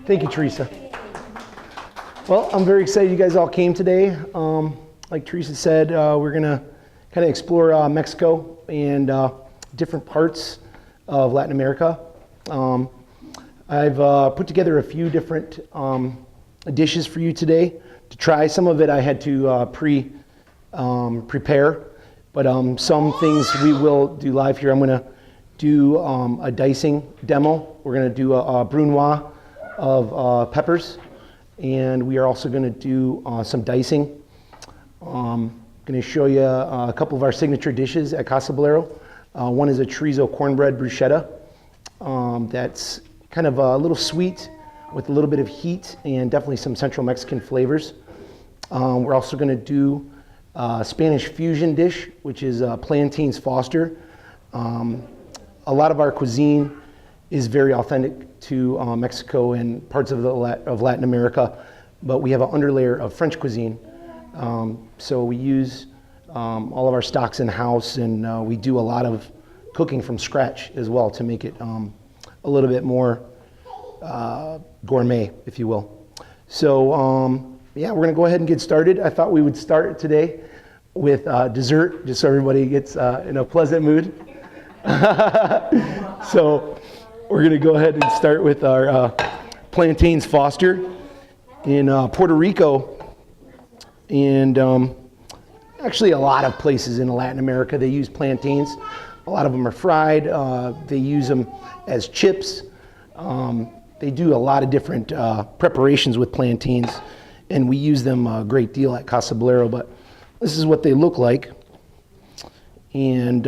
Thank you, Teresa. Well, I'm very excited you guys all came today. Like Teresa said, we're gonna kind of explore Mexico and different parts of Latin America. I've put together a few different dishes for you today to try. Some of it I had to prepare, but some things we will do live here. I'm gonna do a dicing demo. We're gonna do a brunoise of peppers, and we are also going to do some dicing. I'm going to show you a couple of our signature dishes at Casa Dellario. One is a chorizo cornbread bruschetta that's kind of a little sweet with a little bit of heat and definitely some Central Mexican flavors. We're also going to do a Spanish fusion dish, which is plantains Foster. A lot of our cuisine is very authentic to Mexico and parts of Latin America, but we have an underlayer of French cuisine. So we use all of our stocks in-house, and we do a lot of cooking from scratch as well to make it a little bit more gourmet, if you will. So yeah, we're gonna go ahead and get started. I thought we would start today with dessert, just so everybody gets in a pleasant mood. So we're gonna go ahead and start with our plantains Foster in Puerto Rico, and actually a lot of places in Latin America they use plantains. A lot of them are fried. They use them as chips. They do a lot of different preparations with plantains, and we use them a great deal at Casa Dellario. But this is what they look like, and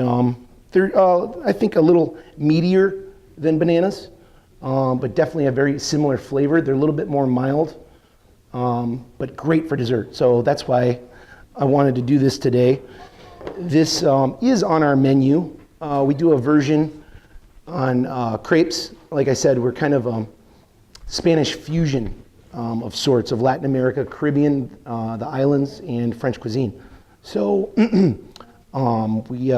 they're I think a little meatier than bananas, but definitely a very similar flavor. They're a little bit more mild, but great for dessert. So that's why I wanted to do this today. This is on our menu. We do a version on crepes. Like I said, we're kind of Spanish fusion of sorts of Latin America, Caribbean, the islands, and French cuisine. So we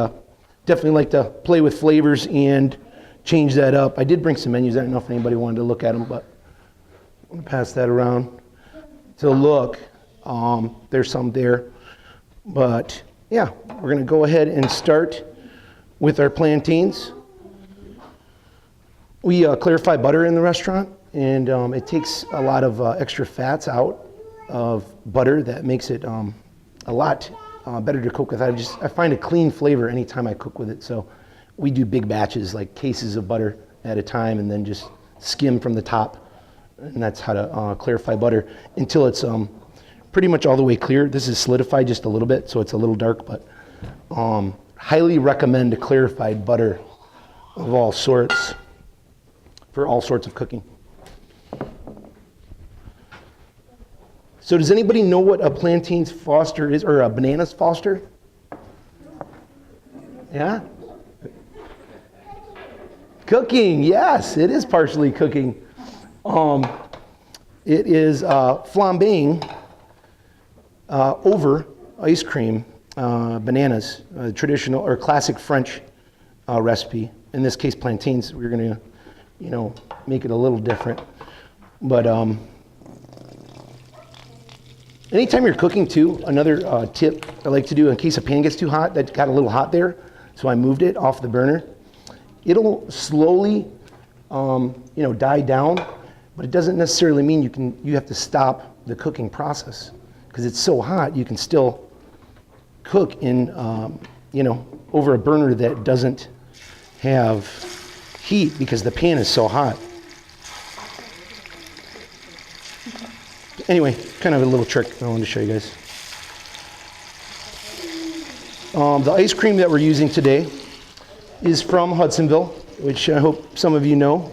definitely like to play with flavors and change that up. I did bring some menus. I don't know if anybody wanted to look at them, but I'm gonna pass that around to look. There's some there, but yeah, we're gonna go ahead and start with our plantains. We clarify butter in the restaurant, and it takes a lot of extra fats out of butter that makes it a lot better to cook with. I find a clean flavor anytime I cook with it. So we do big batches, like cases of butter at a time, and then just skim from the top. And that's how to clarify butter until it's pretty much all the way clear. This is solidified just a little bit, so it's a little dark, but highly recommend clarified butter of all sorts for all sorts of cooking. So does anybody know what a plantains Foster is, or a bananas Foster? Yeah? Cooking, yes, it is partially cooking. It is flambeing over ice cream bananas, traditional or classic French recipe. In this case, plantains. We're gonna, make it a little different. But anytime you're cooking too, another tip I like to do in case a pan gets too hot, that got a little hot there, so I moved it off the burner. It'll slowly, die down, but it doesn't necessarily mean you have to stop the cooking process, because it's so hot you can still cook in, over a burner that doesn't have heat because the pan is so hot. Anyway, kind of a little trick I wanted to show you guys. The ice cream that we're using today is from Hudsonville, which I hope some of you know.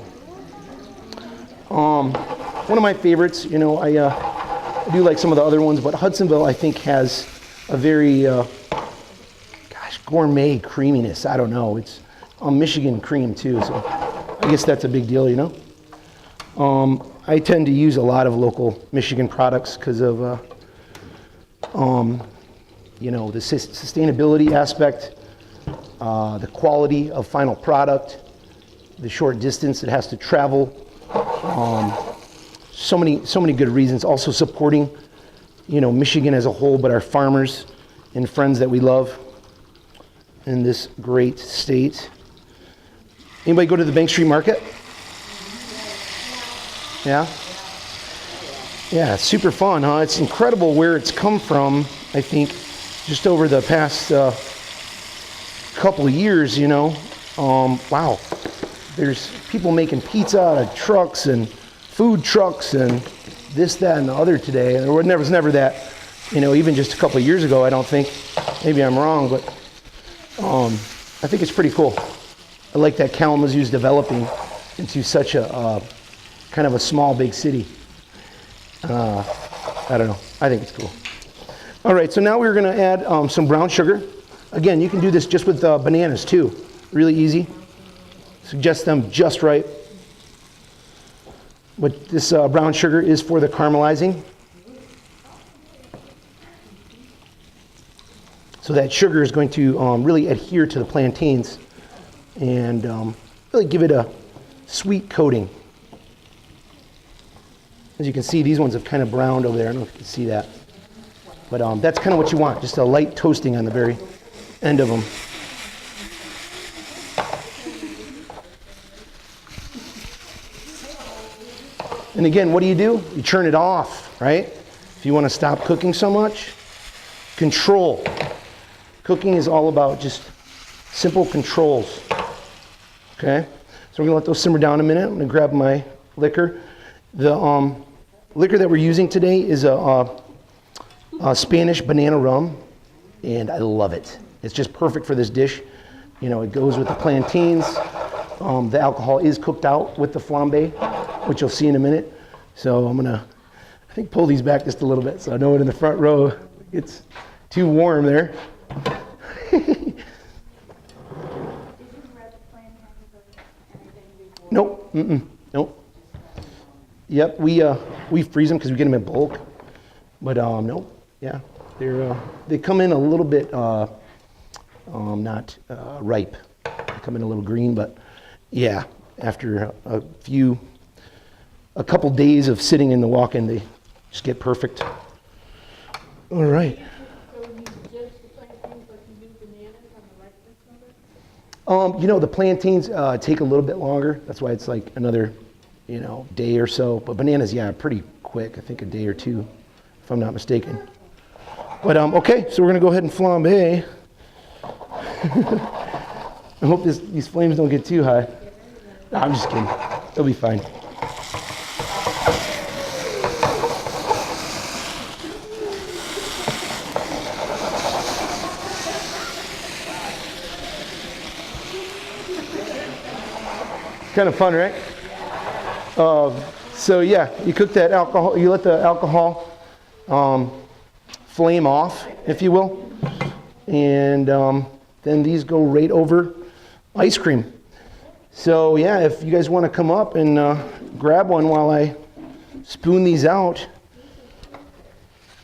One of my favorites, I do like some of the other ones, but Hudsonville I think has a very, gourmet creaminess. I don't know, it's Michigan cream too, so I guess that's a big deal, I tend to use a lot of local Michigan products because of You know, the sustainability aspect, the quality of final product, the short distance it has to travel. So many good reasons. Also supporting, you know, Michigan as a whole, but our farmers and friends that we love in this great state. Anybody go to the Bank Street Market? Yeah? Yeah, it's super fun, huh? It's incredible where it's come from, I think, just over the past couple of years, you know. Wow. There's people making pizza out of trucks and food trucks and this, that, and the other today. There was never that, you know, even just a couple of years ago, I don't think. Maybe I'm wrong, but I think it's pretty cool. I like that Kalamazoo's developing into such a kind of a small, big city. I don't know. I think it's cool. All right, so now we're going to add some brown sugar. Again, you can do this just with bananas too. Really easy. Suggest them just right. But this brown sugar is for the caramelizing. So that sugar is going to really adhere to the plantains and really give it a sweet coating. As you can see, these ones have kind of browned over there. I don't know if you can see that. But that's kind of what you want, just a light toasting on the very end of them. And again, what do? You turn it off, right? If you want to stop cooking so much, control. Cooking is all about just simple controls. Okay? So we're going to let those simmer down a minute. I'm going to grab my liquor. The liquor that we're using today is a Spanish banana rum, and I love it. It's just perfect for this dish. You know, it goes with the plantains. The alcohol is cooked out with the flambe, which you'll see in a minute. So I'm gonna, I think, pull these back just a little bit so I know it in the front row. It's too warm there. Nope. Nope. Yep. We freeze them because we get them in bulk. But nope. Yeah. They come in a little bit not ripe. They come in a little green, but yeah, after a couple days of sitting in the walk-in, they just get perfect. All right. So you judge the plantains like you do bananas on the ripeness of it? You know, the plantains take a little bit longer. That's why it's like another, you know, day or so. But bananas, yeah, pretty quick. I think a day or two, if I'm not mistaken. But okay, so we're gonna go ahead and flambe. I hope these flames don't get too high. No, I'm just kidding. They'll be fine. Kind of fun, right? So yeah, you cook that alcohol, you let the alcohol flame off, if you will, and then these go right over ice cream. So yeah, if you guys want to come up and grab one while I spoon these out,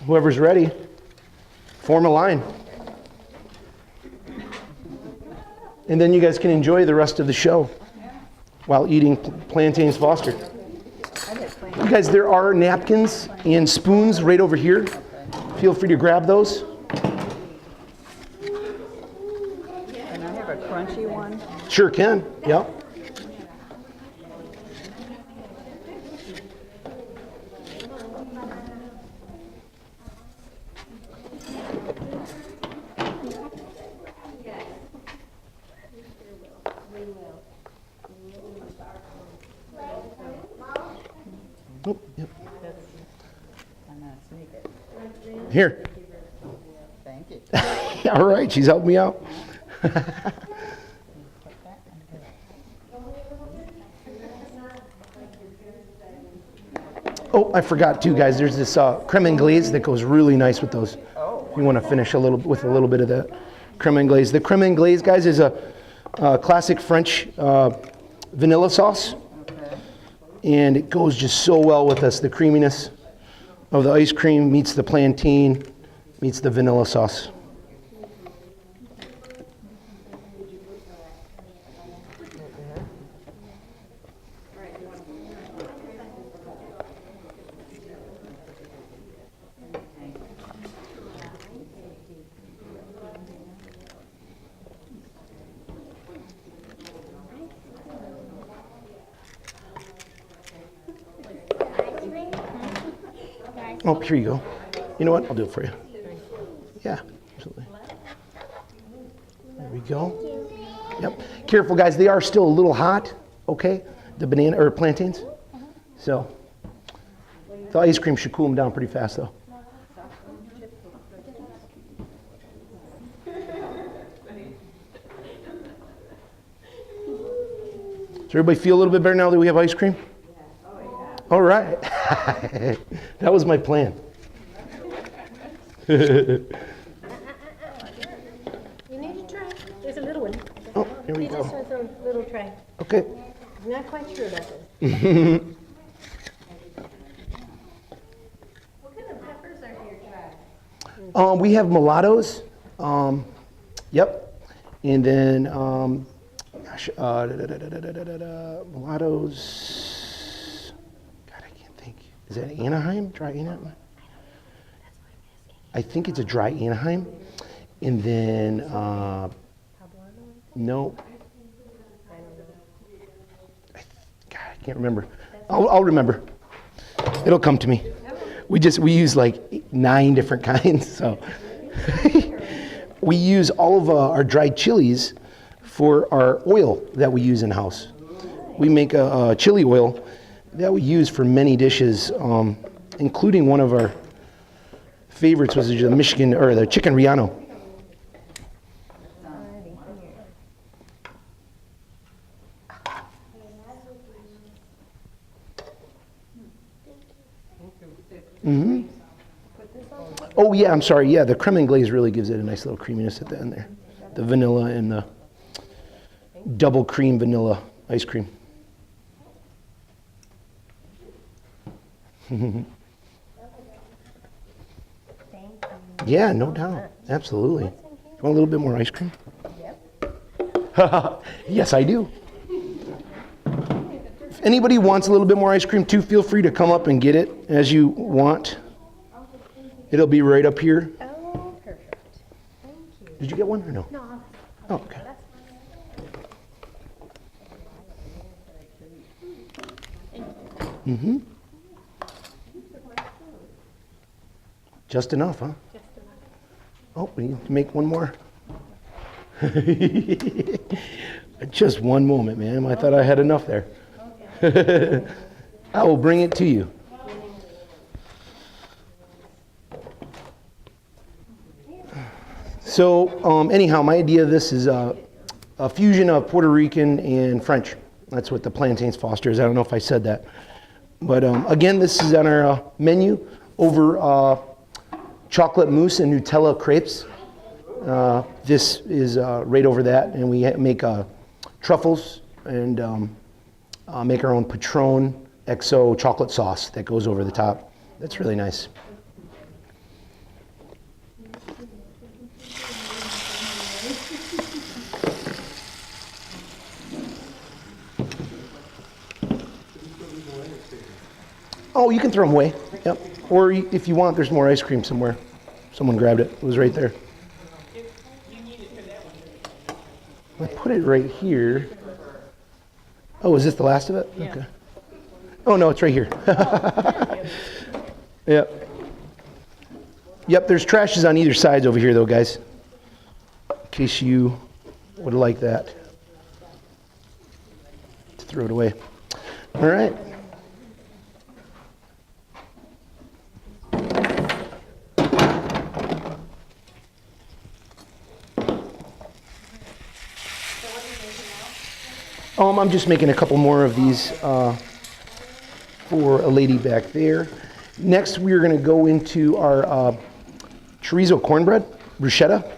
whoever's ready, form a line. And then you guys can enjoy the rest of the show while eating plantains Foster. You guys, there are napkins and spoons right over here. Feel free to grab those. Can I have a crunchy one? Sure can, yeah. Oh, yep. I'm gonna sneak it. Here. Thank you. All right, she's helping me out. Oh, I forgot too, guys. There's this creme anglaise that goes really nice with those. If you want to finish with a little bit of that creme anglaise. The creme anglaise, guys, is a classic French vanilla sauce. And it goes just so well with us. The creaminess of the ice cream meets the plantain. meets the vanilla sauce. Oh, here you go. You know what? I'll do it for you. Yeah, absolutely. There we go. Yep. Careful, guys. They are still a little hot. Okay, the banana or plantains. So the ice cream should cool them down pretty fast, though. Does everybody feel a little bit better now that we have ice cream? All right. That was my plan. You need a tray. There's a little one. Oh, here we He just go. has a little tray. Okay. I'm not quite sure about this. What kind of peppers are here, Chad? We have mulattoes. Yep. And then, mulattoes. God, I can't think. Is that Anaheim? Dry Anaheim? I think it's a dry Anaheim. And then, no. God, I can't remember. I'll remember. It'll come to me. We use like 9 different kinds, so. We use all of our dried chilies for our oil that we use in-house. We make a chili oil that we use for many dishes, including one of our favorites was the Michigan, or the chicken Riano. Mm-hmm. Oh yeah, I'm sorry. Yeah, the creme anglaise really gives it a nice little creaminess at the end there. The vanilla and the double cream vanilla ice cream. Yeah, no doubt. Absolutely. You want a little bit more ice cream? Yep. Yes, I do. If anybody wants a little bit more ice cream too, feel free to come up and get it as you want. It'll be right up here. Oh, perfect. Thank you. Did you get one or no? No, Oh, okay. Mm-hmm. Just enough, huh? just enough. Oh, we need to make one more. Just one moment, ma'am. I thought I had enough there. I will bring it to you. So anyhow, my idea of this is a fusion of Puerto Rican and French. That's what the Plantains Foster is. I don't know if I said that. But again, this is on our menu over chocolate mousse and Nutella crepes. This is right over that. And we make truffles and make our own Patron XO chocolate sauce that goes over the top. That's really nice. Oh, you can throw them away. Yep. Or if you want, there's more ice cream somewhere. Someone grabbed it. It was right there. I put it right here. Oh, is this the last of it? Yeah. Okay. Oh, no, it's right here. Yep. Yep, there's trashes on either side over here, though, guys. In case you would like that. To throw it away. All right. I'm just making a couple more of these for a lady back there. Next, we're going to go into our chorizo cornbread, bruschetta.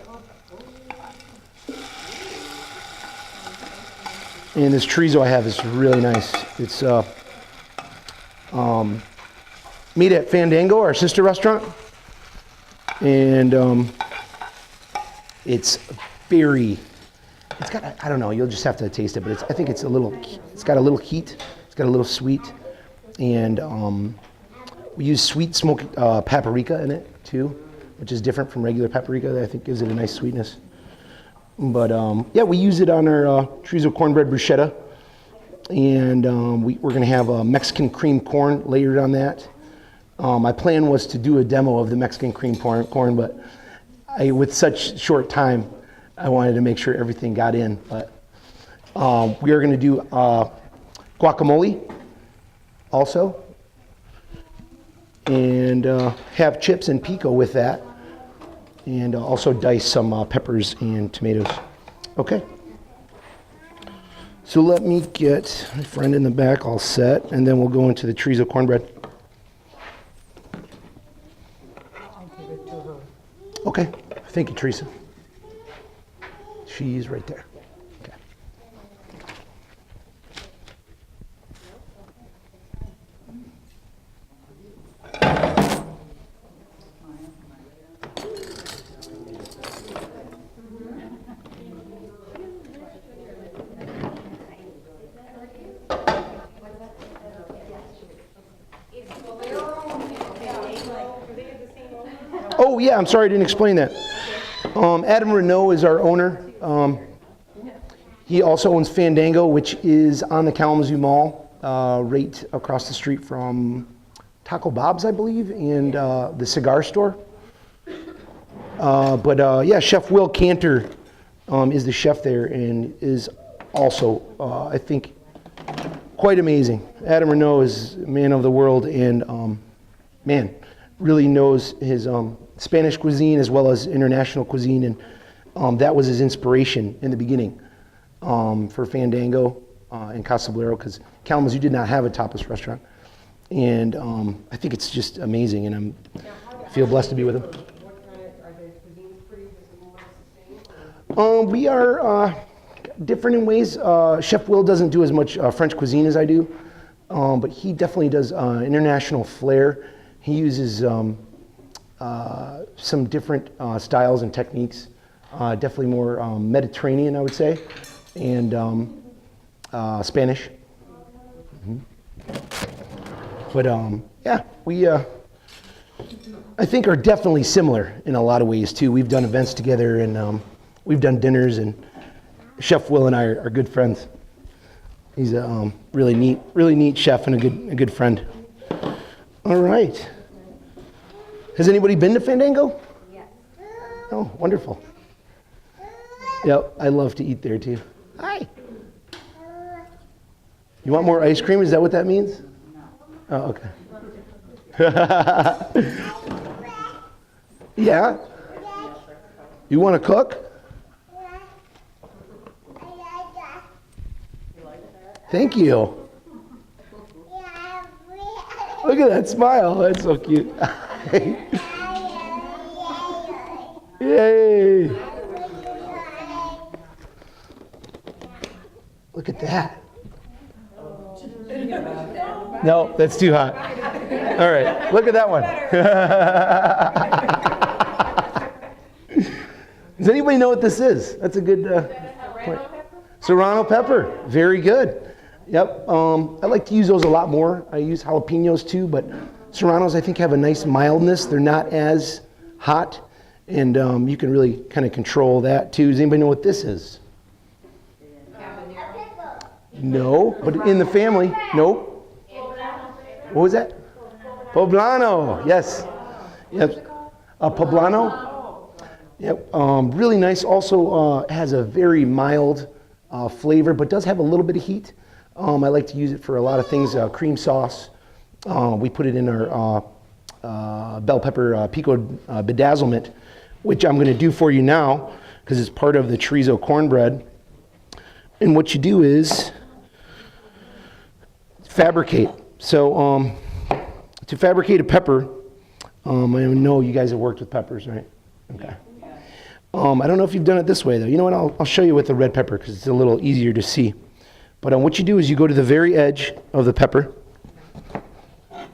And this chorizo I have is really nice. It's made at Fandango, our sister restaurant. And it's got, I don't know, you'll just have to taste it, but I think it's got a little heat, it's got a little sweet, and we use sweet smoked paprika in it too, which is different from regular paprika that I think gives it a nice sweetness. But yeah, we use it on our chorizo cornbread bruschetta, and we're gonna have a Mexican cream corn layered on that. My plan was to do a demo of the Mexican cream corn, but with such short time, I wanted to make sure everything got in. But we are going to do guacamole also, and have chips and pico with that, and also dice some peppers and tomatoes. Okay. So let me get my friend in the back all set, and then we'll go into the chorizo cornbread. Okay. Thank you, Teresa. She's right there. Okay. Oh, yeah, I'm sorry I didn't explain that. Adam Renault is our owner. He also owns Fandango, which is on the Kalamazoo Mall, right across the street from Taco Bob's, I believe, and the cigar store. Yeah, Chef Will Cantor is the chef there and is also, I think, quite amazing. Adam Renault is a man of the world and, man, really knows his Spanish cuisine as well as international cuisine, and that was his inspiration in the beginning for Fandango and Casablero, because Kalamazoo did not have a tapas restaurant, and I think it's just amazing, and I feel blessed to be with him. Are the cuisines pretty similar, sustained? We are different in ways. Chef Will doesn't do as much French cuisine as I do, but he definitely does international flair. He uses some different styles and techniques, definitely more Mediterranean, I would say, and Spanish. Mm-hmm. But yeah, we I think are definitely similar in a lot of ways too. We've done events together, and we've done dinners, and Chef Will and I are good friends. He's a really neat chef and a good friend. All right. Has anybody been to Fandango? Yes. Oh, wonderful. Yep, I love to eat there too. Hi. You want more ice cream? Is that what that means? Oh, okay. Yeah? You want to cook? Thank you. Look at that smile. That's so cute. Yay. Look at that. No, that's too hot. All right, look at that one. Does anybody know what this is? That's a good point. Serrano pepper. Very good. Yep. I like to use those a lot more. I use jalapenos too, but Serranos I think have a nice mildness. They're not as hot, and you can really kind of control that too. Does anybody know what this is? No, but in the family, nope. What was that? Poblano, yes. Yep. Poblano. Yep. Really nice. Also has a very mild flavor, but does have a little bit of heat. I like to use it for a lot of things. Cream sauce. We put it in our bell pepper pico bedazzlement, which I'm going to do for you now because it's part of the chorizo cornbread. And what you do is fabricate. So to fabricate a pepper, I know you guys have worked with peppers, right? Okay. I don't know if you've done it this way though. You know what? I'll show you with the red pepper because it's a little easier to see. But what you do is you go to the very edge of the pepper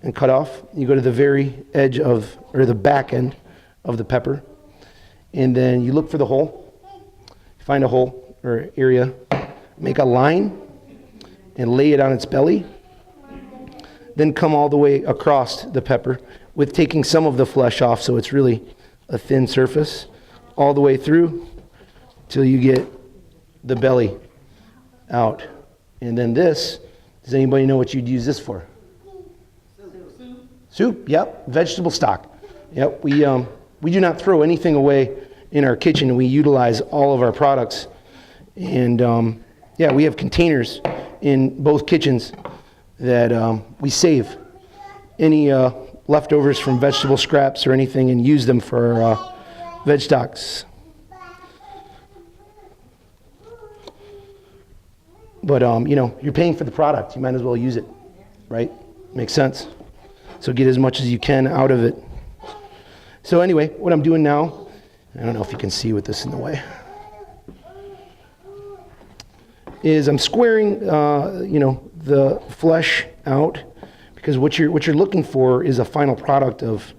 and cut off. You go to the very edge or the back end of the pepper. And then you look for the hole, find a hole or area, make a line and lay it on its belly. Then come all the way across the pepper with taking some of the flesh off so it's really a thin surface all the way through till you get the belly out. And then this, does anybody know what you'd use this for? Soup, yep. Vegetable stock. Yep, we do not throw anything away in our kitchen. We utilize all of our products. And yeah, we have containers in both kitchens that we save any leftovers from vegetable scraps or anything and use them for our veg stocks. But, you know, you're paying for the product. You might as well use it, right? Makes sense. So get as much as you can out of it. So anyway, what I'm doing now, I don't know if you can see with this in the way, is I'm squaring, you know, the flesh out, because what you're looking for is a final product of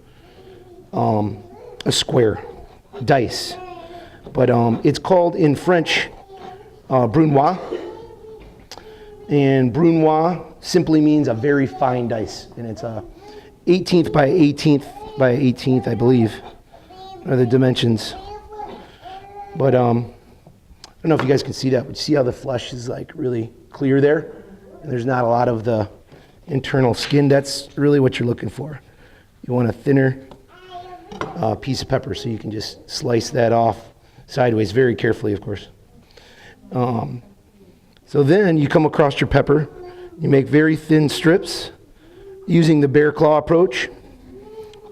a square, dice. But it's called in French brunoise. And brunoise simply means a very fine dice. And it's a 18th by 18th by 18th, I believe, are the dimensions. But I don't know if you guys can see that, but you see how the flesh is like really clear there? And there's not a lot of the internal skin. That's really what you're looking for. You want a thinner piece of pepper, so you can just slice that off sideways, very carefully, of course. So then you come across your pepper. You make very thin strips using the bear claw approach,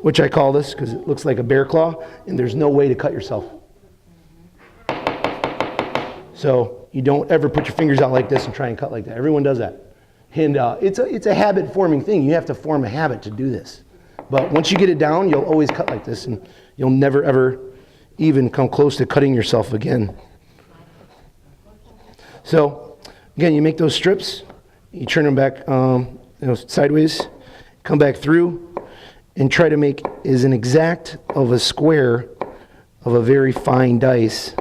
which I call this because it looks like a bear claw, and there's no way to cut yourself. So you don't ever put your fingers out like this and try and cut like that. Everyone does that. And it's a habit-forming thing. You have to form a habit to do this. But once you get it down, you'll always cut like this, and you'll never, ever even come close to cutting yourself again. So, again, you make those strips. You turn them back sideways, come back through, and try to make as an exact of a square of a very fine dice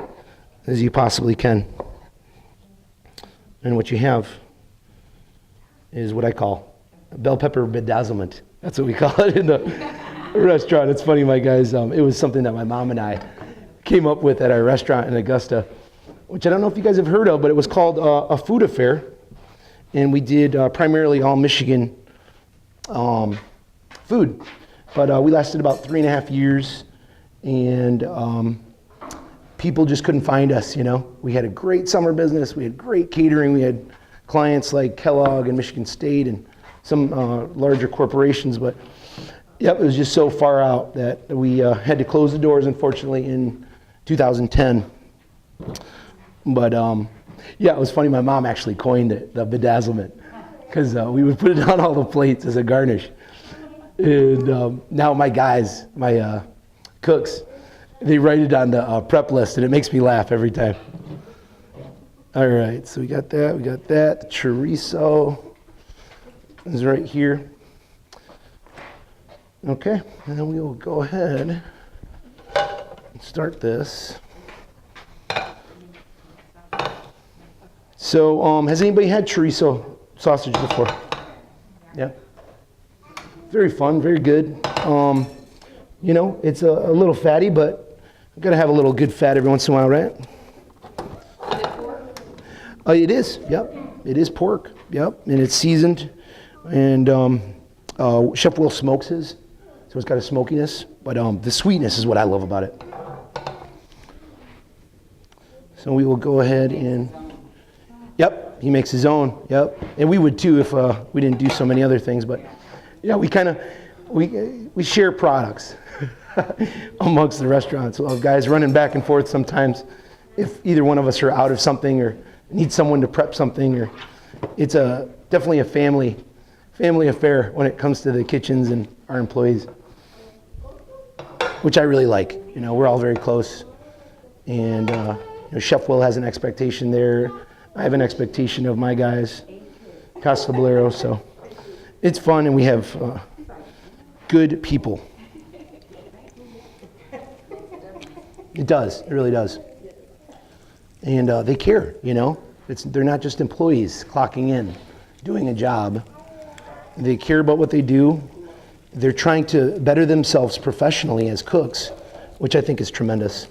as you possibly can. And what you have is what I call a bell pepper bedazzlement. That's what we call it in the restaurant. It's funny, my guys. It was something that my mom and I came up with at our restaurant in Augusta, which I don't know if you guys have heard of, but it was called a food affair. And we did primarily all Michigan food. But we lasted about 3.5 years, and people just couldn't find us, you know. We had a great summer business. We had great catering. We had clients like Kellogg and Michigan State and some larger corporations. But, yep, it was just so far out that we had to close the doors, unfortunately, in 2010. But, yeah, it was funny. My mom actually coined it, the bedazzlement, because we would put it on all the plates as a garnish. And now my guys, my cooks, they write it on the prep list, and it makes me laugh every time. All right, so we got that. The chorizo is right here. Okay, and then we will go ahead and start this. So, has anybody had chorizo sausage before? Yeah. Very fun, very good. You know, it's a little fatty, but you gotta have a little good fat every once in a while, right? Is it pork? It is, yep. It is pork, yep. And it's seasoned. And Chef Will smokes his, so it's got a smokiness. But the sweetness is what I love about it. So we will go ahead and, yep, he makes his own, yep. And we would too if we didn't do so many other things. But yeah, we share products amongst the restaurants. We'll have guys running back and forth sometimes if either one of us are out of something or need someone to prep something. Or it's definitely a family affair when it comes to the kitchens and our employees, which I really like. You know, we're all very close, and you know, Chef Will has an expectation there. I have an expectation of my guys, Castablero. So it's fun, and we have good people. It does. It really does. And they care, you know. They're not just employees clocking in, doing a job. They care about what they do. They're trying to better themselves professionally as cooks, which I think is tremendous.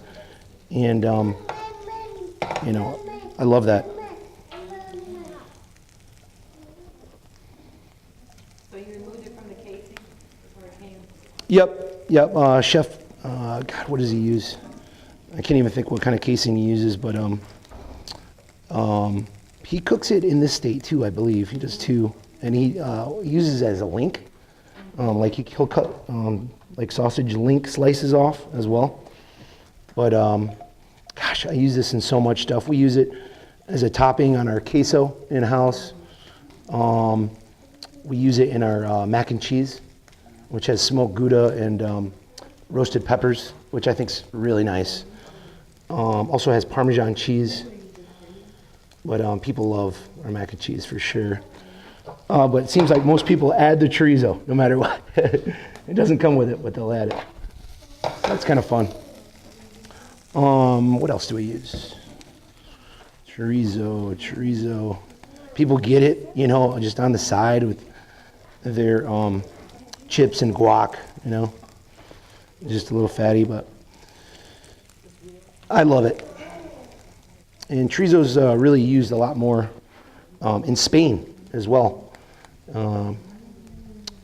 And, you know, I love that. So you removed it from the casing before it came? Yep. Chef, God, what does he use? I can't even think what kind of casing he uses, but he cooks it in this state too, I believe. He does too. And he uses it as a link. Like he'll cut like sausage link slices off as well. But gosh, I use this in so much stuff. We use it as a topping on our queso in-house. We use it in our mac and cheese, which has smoked Gouda and roasted peppers, which I think is really nice. Also has Parmesan cheese, but people love our mac and cheese for sure. But it seems like most people add the chorizo, no matter what. It doesn't come with it, but they'll add it. That's kind of fun. What else do we use? Chorizo. People get it, you know, just on the side with their chips and guac, you know. Just a little fatty, but I love it. And chorizo's really used a lot more in Spain as well.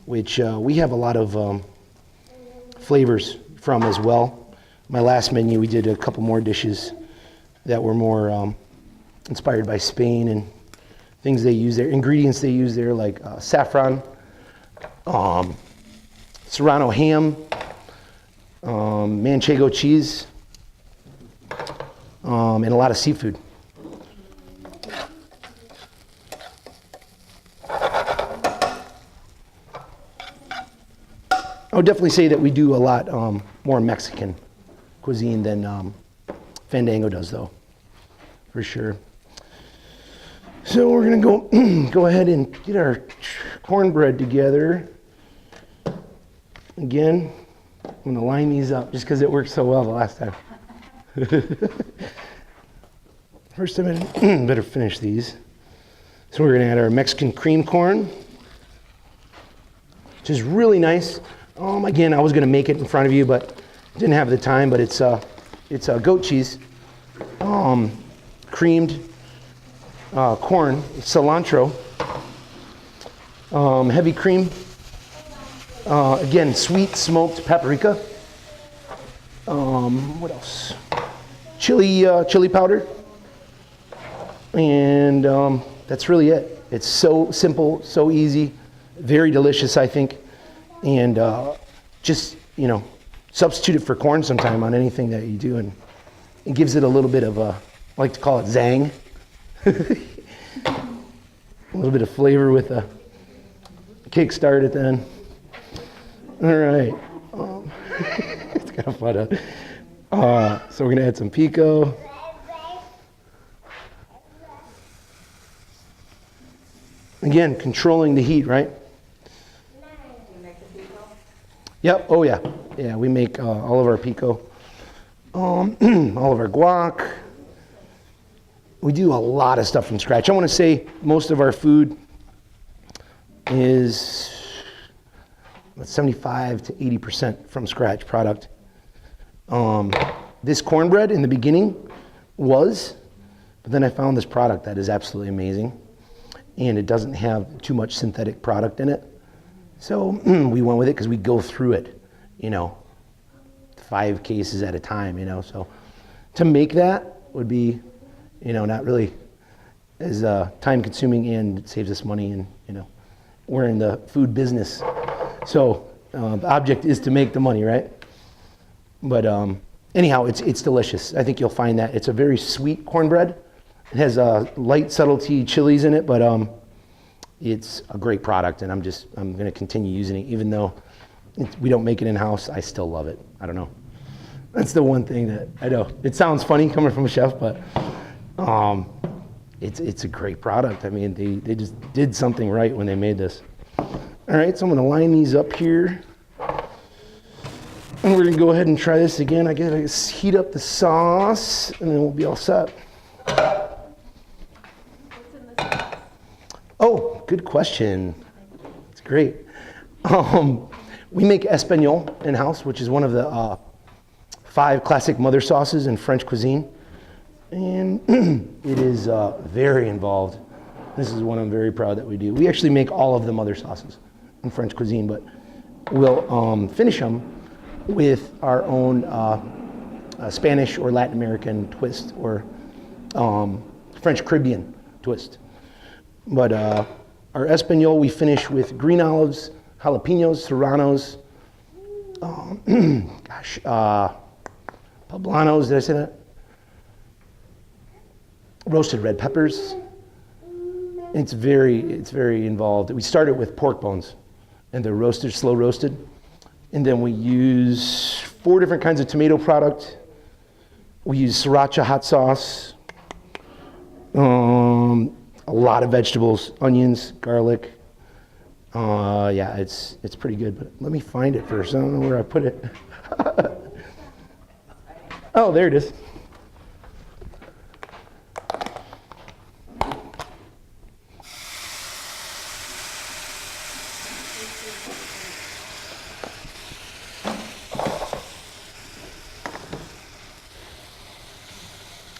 Which we have a lot of flavors from as well. My last menu, we did a couple more dishes that were more inspired by Spain and things they use there, ingredients they use there, like saffron, serrano ham, manchego cheese, and a lot of seafood. I would definitely say that we do a lot more Mexican cuisine than Fandango does, though, for sure. So we're gonna go ahead and get our cornbread together. Again, I'm gonna line these up just because it worked so well the last time. First, I better finish these. So we're gonna add our Mexican cream corn, which is really nice. Again, I was going to make it in front of you, but didn't have the time. But it's goat cheese, creamed corn, cilantro, heavy cream. Again, sweet smoked paprika. What else? Chili powder, and that's really it. It's so simple, so easy, very delicious, I think. And just, you know, substitute it for corn sometime on anything that you do, and it gives it a little bit of a, I like to call it zang. A little bit of flavor with a kickstart at the end. All right. It's kind of fun. So we're going to add some pico. Again, controlling the heat, right? Yep. Oh, yeah. Yeah, we make all of our pico, all of our guac. We do a lot of stuff from scratch. I want to say most of our food is 75 to 80% from scratch product. This cornbread in the beginning was, but then I found this product that is absolutely amazing, and it doesn't have too much synthetic product in it. So we went with it because we go through it, you know, 5 cases at a time, you know. So to make that would be, you know, not really as time consuming, and it saves us money, and, you know, we're in the food business. So the object is to make the money, right? But anyhow, it's delicious. I think you'll find that it's a very sweet cornbread. It has light subtlety chilies in it, but it's a great product, and I'm going to continue using it, even though we don't make it in-house. I still love it. I don't know. That's the one thing that I know. It sounds funny coming from a chef, but it's a great product. I mean, they just did something right when they made this. All right, so I'm going to line these up here. And we're gonna go ahead and try this again. I gotta heat up the sauce, and then we'll be all set. Oh, good question. It's great. We make Espanol in-house, which is one of the 5 classic mother sauces in French cuisine. And it is very involved. This is one I'm very proud that we do. We actually make all of the mother sauces in French cuisine, but we'll finish them with our own Spanish or Latin American twist, or French Caribbean twist. But our Espanol we finish with green olives, jalapenos, serranos, poblanos, did I say that? Roasted red peppers. It's very involved. We started with pork bones, and they're roasted, slow roasted. And then we use 4 different kinds of tomato product. We use sriracha hot sauce, a lot of vegetables, onions, garlic. Yeah, it's pretty good, but let me find it first. I don't know where I put it. Oh, there it is.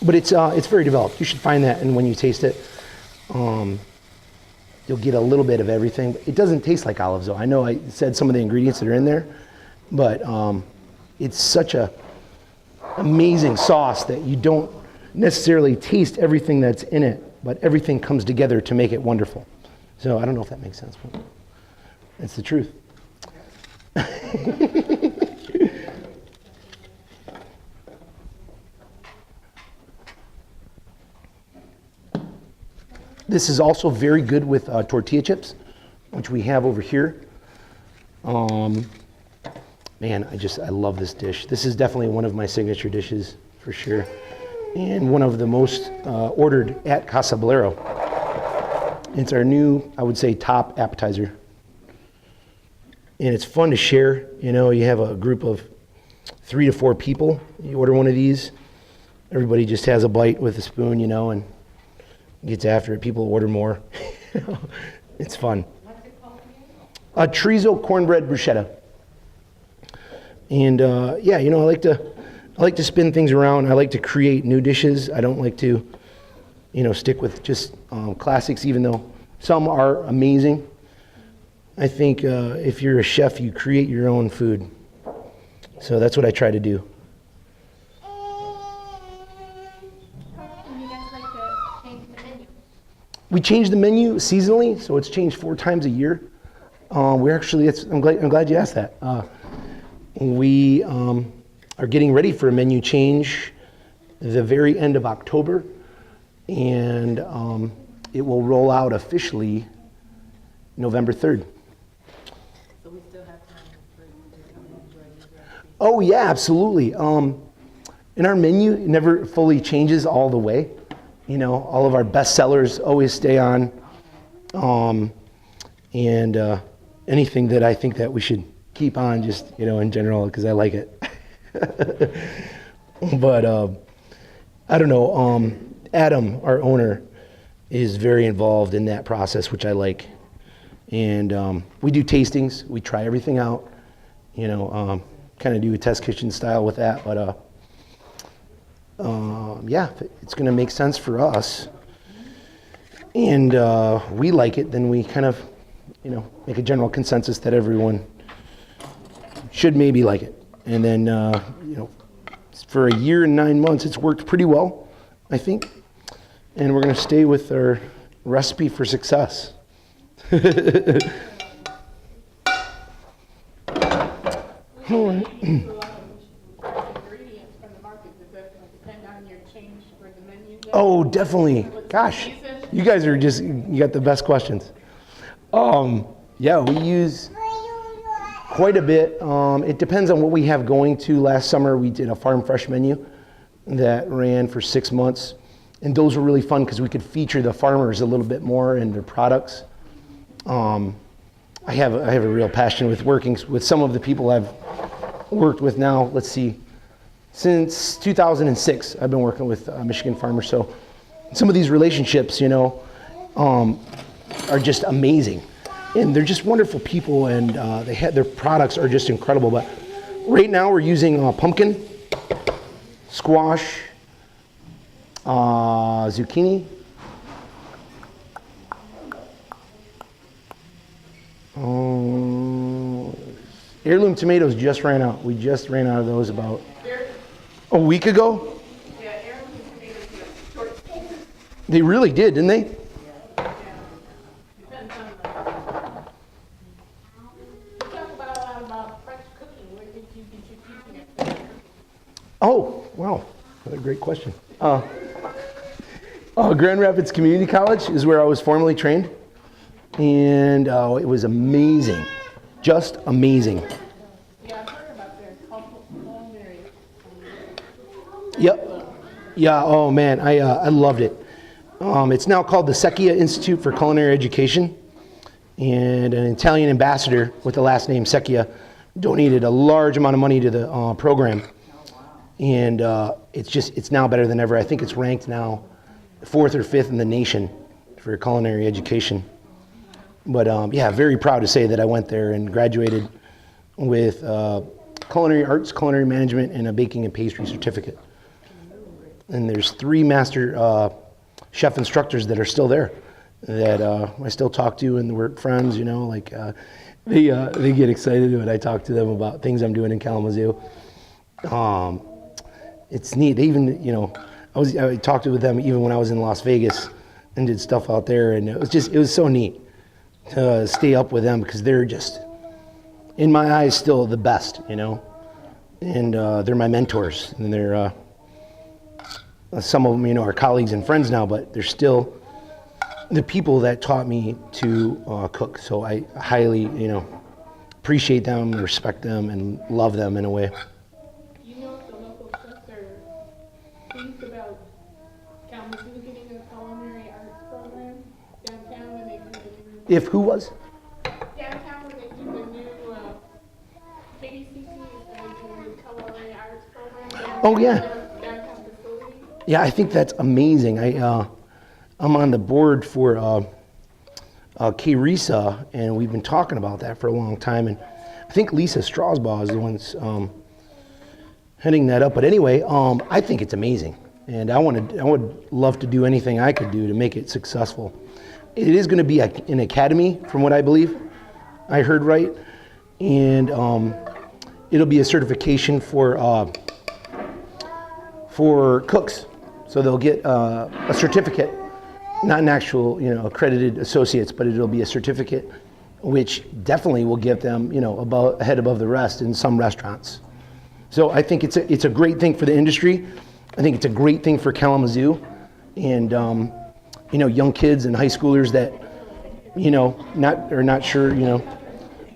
But it's very developed. You should find that, and when you taste it, you'll get a little bit of everything. It doesn't taste like olives, though. I know I said some of the ingredients that are in there, but it's such a amazing sauce that you don't necessarily taste everything that's in it, but everything comes together to make it wonderful. So I don't know if that makes sense, but it's the truth. This is also very good with tortilla chips, which we have over here. Man, I love this dish. This is definitely one of my signature dishes for sure, and one of the most ordered at Casa Bolero. It's our new, I would say, top appetizer, and it's fun to share. You know, you have a group of 3 to 4 people. You order one of these, everybody just has a bite with a spoon, you know, and gets after it. People order more. It's fun. What's it called again? Chorizo cornbread bruschetta. And yeah, you know, I like to spin things around. I like to create new dishes. I don't like to, you know, stick with just classics, even though some are amazing. I think if you're a chef, you create your own food. So that's what I try to do. And you guys like to change the menu? We change the menu seasonally, so it's changed 4 times a year. We're actually, I'm glad you asked that. We are getting ready for a menu change the very end of October, and it will roll out officially November 3rd. So we still have time for you to come and enjoy your recipe? Oh yeah, absolutely. In our menu, it never fully changes all the way. You know, all of our best sellers always stay on, and anything that I think that we should keep on, just, you know, in general, because I like it. But I don't know. Adam, our owner, is very involved in that process, which I like. And we do tastings. We try everything out. You know, kind of do a test kitchen style with that. But yeah, if it's going to make sense for us, and we like it, then we kind of, you know, make a general consensus that everyone should maybe like it. And then, you know, for 1 year and 9 months, it's worked pretty well, I think. And we're going to stay with our recipe for success. All right. Ingredients from the market, does that depend on your change for the menu? then? Oh, definitely. Gosh, you guys are just, you got the best questions. Yeah, we use quite a bit. It depends on what we have going to. Last summer, we did a farm fresh menu that ran for 6 months. And those were really fun because we could feature the farmers a little bit more and their products. I have a real passion with working with some of the people I've worked with now, let's see, since 2006, I've been working with Michigan farmers. So some of these relationships, are just amazing. And they're just wonderful people, and their products are just incredible. But right now we're using pumpkin, squash, zucchini, heirloom tomatoes just ran out. We just ran out of those about a week ago. Yeah, heirloom tomatoes have short seasons. They really did, didn't they? Depends on you talk about a lot about French cooking. Where did you get your teaching at? Oh, wow. What a great question. Grand Rapids Community College is where I was formerly trained. And it was amazing. Just amazing. Yeah, I've heard about their culinary. Yep. Yeah, oh man, I loved it. It's now called the Secchia Institute for Culinary Education. And an Italian ambassador with the last name Secchia donated a large amount of money to the program. And it's now better than ever. I think it's ranked now 4th or 5th in the nation for culinary education. But yeah, very proud to say that I went there and graduated with culinary arts, culinary management, and a baking and pastry certificate. And there's 3 master chef instructors that are still there that I still talk to and we're friends, they get excited when I talk to them about things I'm doing in Kalamazoo. It's neat. They even, I talked with them even when I was in Las Vegas and did stuff out there, and it was so neat to stay up with them because they're just, in my eyes, still the best, and they're my mentors, and they're some of them, are colleagues and friends now, but they're still the people that taught me to cook. So I highly, appreciate them, respect them, and love them in a way. You know if the local chefs are pleased about Kalamazoo getting a culinary arts program downtown when they do the new, If who was? downtown when they do the new, KDCC is going to do the culinary arts program. Oh, yeah. Downtown facility. Yeah, I think that's amazing. I'm on the board for KRISA, and we've been talking about that for a long time. And I think Lisa Strasbaugh is the one heading that up. But anyway, I think it's amazing, and I would love to do anything I could do to make it successful. It is going to be an academy, from what I believe. I heard right, and it'll be a certification for cooks. So they'll get a certificate, not an actual, accredited associates, but it'll be a certificate, which definitely will get them, a head above the rest in some restaurants. So I think it's a great thing for the industry. I think it's a great thing for Kalamazoo, and young kids and high schoolers that, not sure,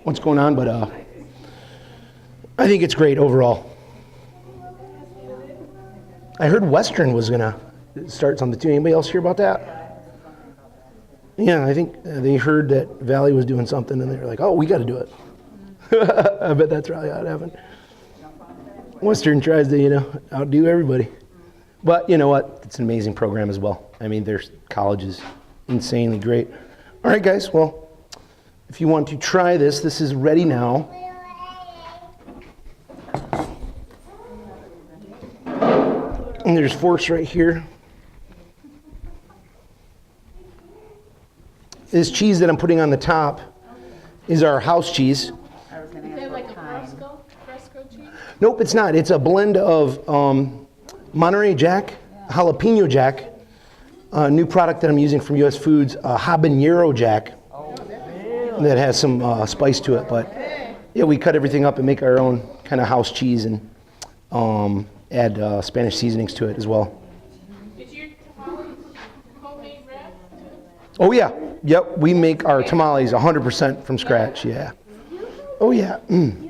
what's going on, but I think it's great overall. I heard Western was gonna start something too. Anybody else hear about that? Yeah, I think they heard that Valley was doing something, and they were like, "Oh, we got to do it." I bet that's probably how it happened. Western tries to, outdo everybody, but you know what? It's an amazing program as well. I mean, their college is insanely great. All right, guys. Well, if you want to try this is ready now. And there's forks right here. This cheese that I'm putting on the top is our house cheese. Is that like a fresco cheese? Nope, it's not. It's a blend of Monterey Jack, Jalapeno Jack, a new product that I'm using from US Foods, Habanero Jack, that has some spice to it. But yeah, we cut everything up and make our own kind of house cheese and add Spanish seasonings to it as well. Is your tamales homemade wrapped? Oh yeah, yep. We make our tamales 100% from scratch. Yeah. Oh yeah. Mm.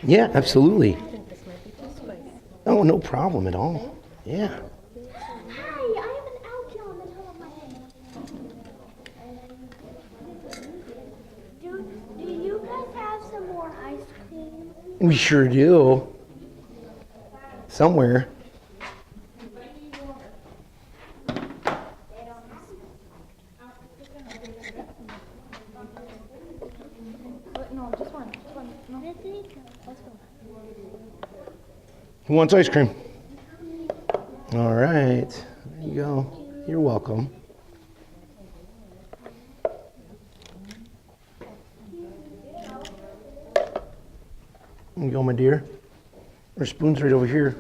Yeah, absolutely. Oh, no problem at all. Yeah. Hi, I have an algae on the top of my head. more ice cream? We sure do. Somewhere. No, just one. No. Let's go. Who wants ice cream? All right. There you go. You're welcome. There you go, my dear. Our spoon's right over here.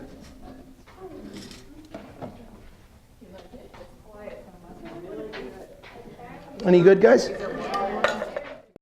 Any good, guys?